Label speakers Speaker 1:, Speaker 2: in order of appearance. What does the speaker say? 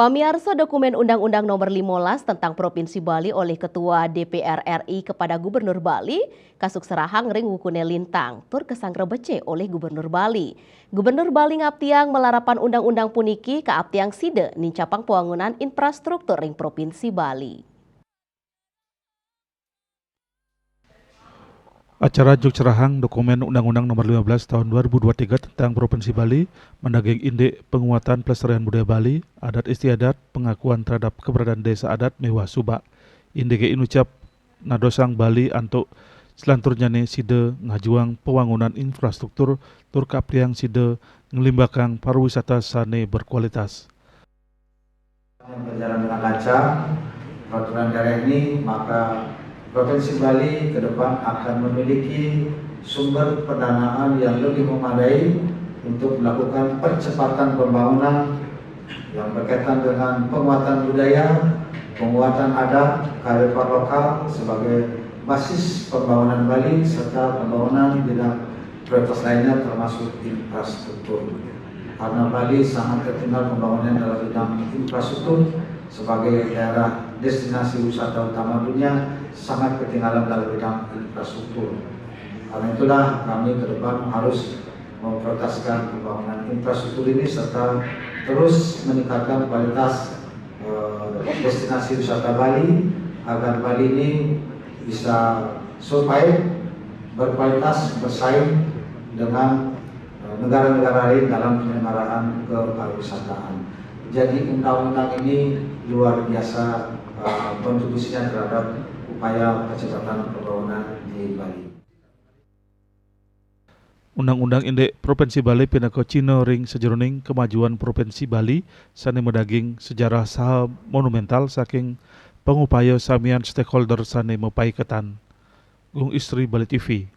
Speaker 1: Pamiarsa dokumen Undang-Undang Nomor 15 tentang Provinsi Bali oleh Ketua DPR RI kepada Gubernur Bali, kasuk serahang ring wukune lintang, tur kesang rebece oleh Gubernur Bali. Gubernur Bali ngaptiang melarapan undang-undang puniki ke aptiang side nincapang pembangunan infrastruktur ring Provinsi Bali.
Speaker 2: Acara juk cerahang dokumen Undang-Undang Nomor 15 Tahun 2023 tentang Provinsi Bali mendaging indek penguatan pelestarian budaya Bali, adat istiadat, pengakuan terhadap keberadaan desa adat mewah subak. Indek inucap nadosang Bali antuk selanturnya nih side ngajuang pembangunan infrastruktur tur kapriang side ngelimbakang pariwisata sane berkualitas.
Speaker 3: Yang berjalan dengan lancar, peraturan daerah ini, maka Provinsi Bali ke depan akan memiliki sumber pendanaan yang lebih memadai untuk melakukan percepatan pembangunan yang berkaitan dengan penguatan budaya, penguatan adat, kearifan lokal sebagai basis pembangunan Bali serta pembangunan bidang prioritas lainnya termasuk infrastruktur. Karena Bali sangat tertinggal pembangunan dalam bidang infrastruktur sebagai daerah destinasi wisata utama dunia, sangat ketinggalan dalam bidang infrastruktur. Karena itulah kami ke depan harus memprioritaskan pembangunan infrastruktur ini serta terus meningkatkan kualitas destinasi wisata Bali agar Bali ini bisa survive, berkualitas, bersaing dengan negara-negara lain dalam penyelenggaraan kepariwisataan. Jadi undang-undang ini luar biasa kontribusinya terhadap upaya percepatan pembangunan di Bali.
Speaker 2: Undang-undang indek Provinsi Bali pinako Cino ring sejeroning kemajuan Provinsi Bali sane medaging sejarah saha monumental saking pengupaya samian stakeholder sane mepai ketan. Gung Istri Bali TV.